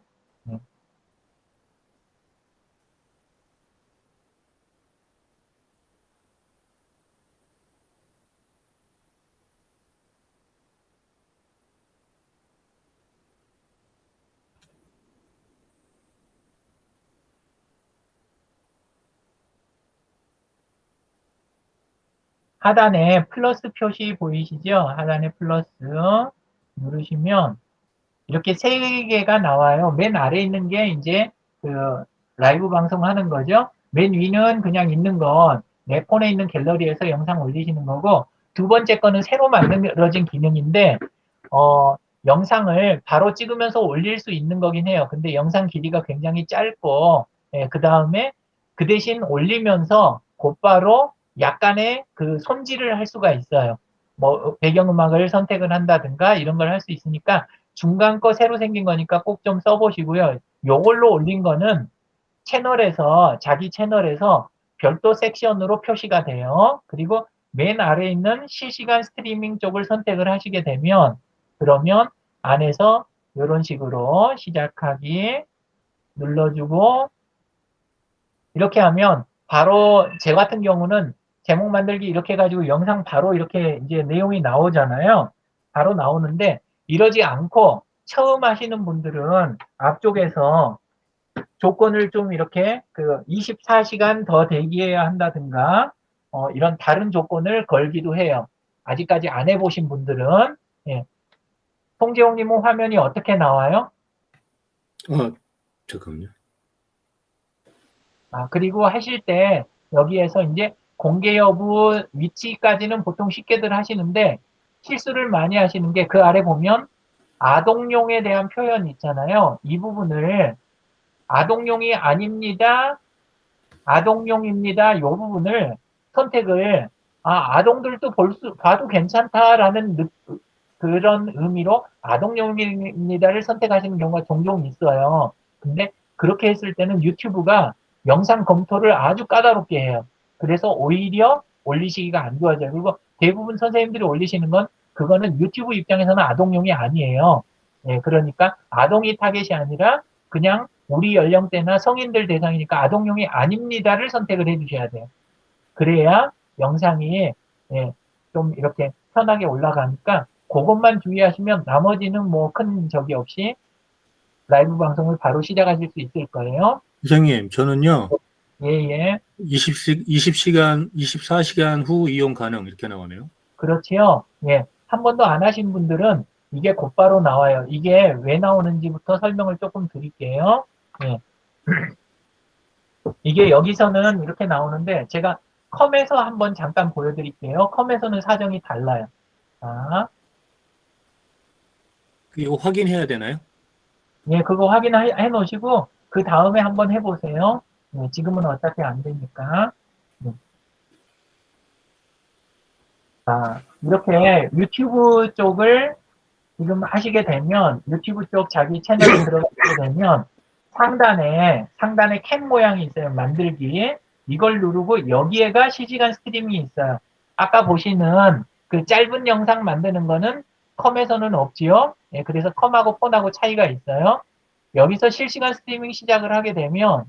하단에 플러스 표시 보이시죠? 하단에 플러스 누르시면 이렇게 세 개가 나와요. 맨 아래 있는 게 이제 그 라이브 방송하는 거죠. 맨 위는 그냥 있는 건 내 폰에 있는 갤러리에서 영상 올리시는 거고 두 번째 거는 새로 만들어진 기능인데 영상을 바로 찍으면서 올릴 수 있는 거긴 해요. 근데 영상 길이가 굉장히 짧고 그 다음에 그 대신 올리면서 곧바로 약간의 그 손질을 할 수가 있어요. 뭐 배경음악을 선택을 한다든가 이런 걸 할 수 있으니까 중간 거 새로 생긴 거니까 꼭 좀 써보시고요. 요걸로 올린 거는 채널에서 자기 채널에서 별도 섹션으로 표시가 돼요. 그리고 맨 아래에 있는 실시간 스트리밍 쪽을 선택을 하시게 되면 그러면 안에서 이런 식으로 시작하기 눌러주고 이렇게 하면 바로 제 같은 경우는 제목 만들기 이렇게 해가지고 영상 바로 이렇게 이제 내용이 나오잖아요. 바로 나오는데 이러지 않고 처음 하시는 분들은 앞쪽에서 조건을 좀 이렇게 그 24시간 더 대기해야 한다든가 이런 다른 조건을 걸기도 해요. 아직까지 안 해보신 분들은 예. 송재홍님은 화면이 어떻게 나와요?
잠깐만요.
그리고 하실 때 여기에서 이제 공개 여부 위치까지는 보통 쉽게들 하시는데 실수를 많이 하시는 게 그 아래 보면 아동용에 대한 표현이 있잖아요. 이 부분을 아동용이 아닙니다. 아동용입니다. 이 부분을 선택을 아동들도 봐도 괜찮다라는 그런 의미로 아동용입니다를 선택하시는 경우가 종종 있어요. 근데 그렇게 했을 때는 유튜브가 영상 검토를 아주 까다롭게 해요. 그래서 오히려 올리시기가 안 좋아져요. 그리고 대부분 선생님들이 올리시는 건 그거는 유튜브 입장에서는 아동용이 아니에요. 그러니까 아동이 타겟이 아니라 그냥 우리 연령대나 성인들 대상이니까 아동용이 아닙니다를 선택을 해주셔야 돼요. 그래야 영상이 좀 이렇게 편하게 올라가니까 그것만 주의하시면 나머지는 뭐 큰 적이 없이 라이브 방송을 바로 시작하실 수 있을 거예요.
선생님, 저는요,
예.
24시간 후 이용 가능 이렇게 나오네요.
그렇지요. 예. 한 번도 안 하신 분들은 이게 곧바로 나와요. 이게 왜 나오는지부터 설명을 조금 드릴게요. 예. 이게 여기서는 이렇게 나오는데 제가 컴에서 한번 잠깐 보여드릴게요. 컴에서는 사정이 달라요.
이거 확인해야 되나요?
예, 그거 확인해 놓으시고 그 다음에 한번 해보세요. 지금은 어차피 안 되니까. 이렇게 유튜브 쪽을 지금 하시게 되면 유튜브 쪽 자기 채널에 들어가게 되면 상단에 캔 모양이 있어요. 만들기. 이걸 누르고 여기에가 실시간 스트리밍이 있어요. 아까 보시는 그 짧은 영상 만드는 거는 컴에서는 없지요. 그래서 컴하고 폰하고 차이가 있어요. 여기서 실시간 스트리밍 시작을 하게 되면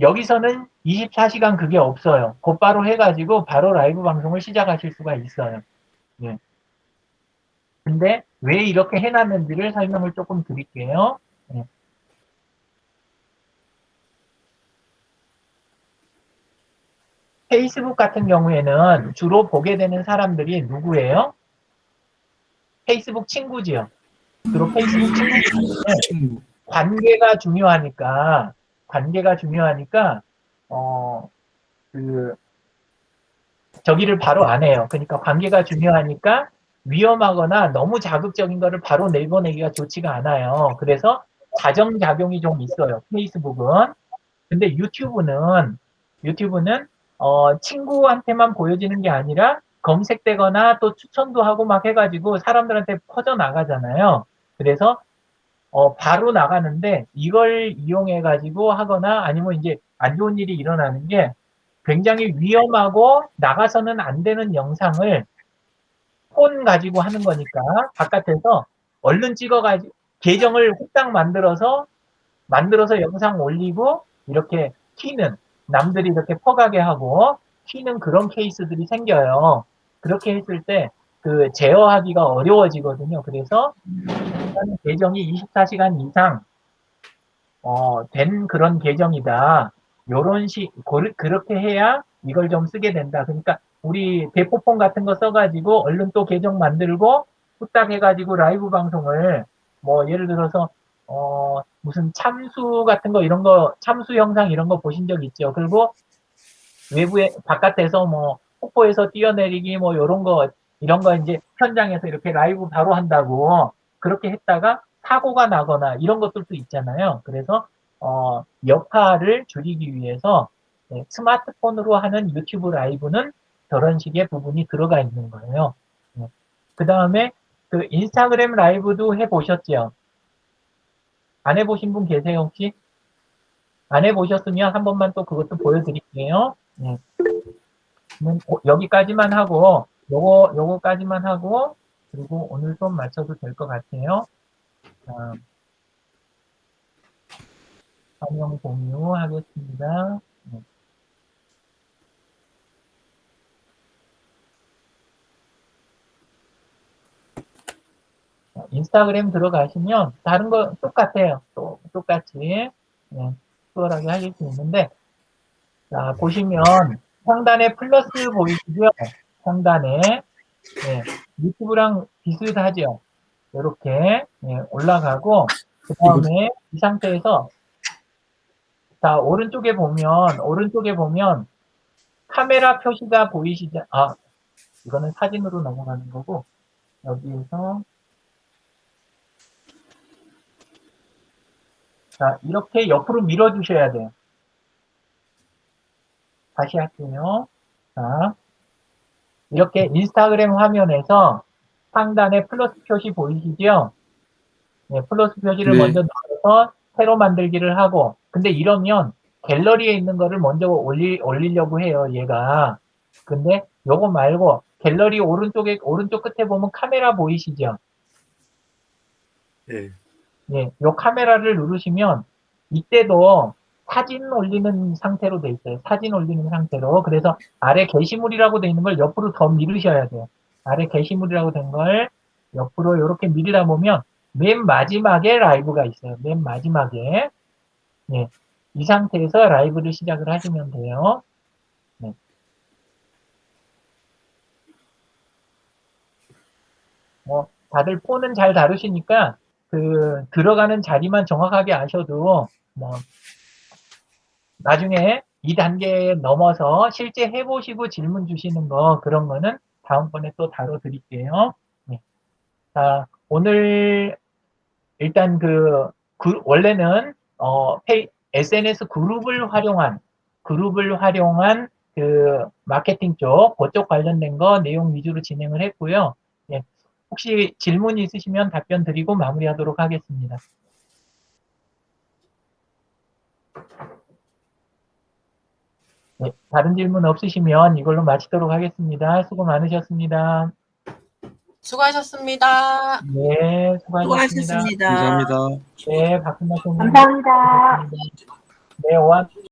여기서는 24시간 그게 없어요. 곧바로 해가지고 바로 라이브 방송을 시작하실 수가 있어요. 근데 왜 이렇게 해놨는지를 설명을 조금 드릴게요. 페이스북 같은 경우에는 주로 보게 되는 사람들이 누구예요? 페이스북 친구지요. 주로 페이스북 친구. 관계가 중요하니까, 그, 저기를 바로 안 해요. 그러니까 관계가 중요하니까 위험하거나 너무 자극적인 거를 바로 내보내기가 좋지가 않아요. 그래서 자정작용이 좀 있어요. 페이스북은. 근데 유튜브는 친구한테만 보여지는 게 아니라 검색되거나 또 추천도 하고 막 해가지고 사람들한테 퍼져 나가잖아요. 그래서 바로 나가는데 이걸 이용해가지고 하거나 아니면 이제 안 좋은 일이 일어나는 게 굉장히 위험하고 나가서는 안 되는 영상을 폰 가지고 하는 거니까 바깥에서 얼른 찍어가지고 계정을 후딱 만들어서 영상 올리고 이렇게 튀는 남들이 이렇게 퍼가게 하고 튀는 그런 케이스들이 생겨요. 그렇게 했을 때 그 제어하기가 어려워지거든요. 그래서 계정이 24시간 이상 된 그런 계정이다. 그렇게 해야 이걸 좀 쓰게 된다. 그러니까 우리 대포폰 같은 거 써가지고 얼른 또 계정 만들고 후딱 해가지고 라이브 방송을 뭐 예를 들어서 무슨 참수 같은 거 이런 거 참수 영상 이런 거 보신 적 있죠? 그리고 외부에 바깥에서 뭐 폭포에서 뛰어내리기 뭐 이런 거 이제 현장에서 이렇게 라이브 바로 한다고 그렇게 했다가 사고가 나거나 이런 것들도 있잖아요. 그래서 여파를 줄이기 위해서 스마트폰으로 하는 유튜브 라이브는 저런 식의 부분이 들어가 있는 거예요. 그 다음에 그 인스타그램 라이브도 해보셨죠? 안 해보신 분 계세요, 혹시? 안 해보셨으면 한 번만 또 그것도 보여드릴게요. 여기까지만 하고, 요거까지만 하고, 그리고 오늘 좀 맞춰도 될 것 같아요. 화면 공유하겠습니다. 인스타그램 들어가시면 다른 거 똑같아요. 똑같이 수월하게 하실 수 있는데 자, 보시면 상단에 플러스 보이시죠? 상단에 유튜브랑 비슷하죠? 이렇게 올라가고 그 다음에 이 상태에서 자 오른쪽에 보면 카메라 표시가 보이시죠? 이거는 사진으로 넘어가는 거고 여기에서 자 이렇게 옆으로 밀어주셔야 돼요. 다시 할게요. 자 이렇게 인스타그램 화면에서 상단에 플러스 표시 보이시죠? 플러스 표시를 먼저 넣어서 새로 만들기를 하고 근데 이러면 갤러리에 있는 거를 먼저 올리려고 해요, 얘가. 근데 요거 말고 갤러리 오른쪽 끝에 보면 카메라 보이시죠? 요 카메라를 누르시면 이때도 사진 올리는 상태로 돼 있어요. 사진 올리는 상태로. 그래서 아래 게시물이라고 돼 있는 걸 옆으로 더 밀으셔야 돼요. 아래 게시물이라고 된 걸 옆으로 이렇게 밀으다 보면 맨 마지막에 라이브가 있어요. 맨 마지막에. 이 상태에서 라이브를 시작을 하시면 돼요. 다들 폰은 잘 다루시니까 그 들어가는 자리만 정확하게 아셔도 나중에 이 단계 넘어서 실제 해보시고 질문 주시는 거 그런 거는 다음번에 또 다뤄드릴게요. 자, 오늘 일단 원래는 SNS 그룹을 활용한 그 마케팅 그쪽 관련된 거 내용 위주로 진행을 했고요. 혹시 질문이 있으시면 답변 드리고 마무리하도록 하겠습니다. 다른 질문 없으시면 이걸로 마치도록 하겠습니다. 수고 많으셨습니다.
수고하셨습니다.
네, 수고하셨습니다.
수고하셨습니다.
감사합니다.
네, 박순나 선생님.
감사합니다.
네, 오한.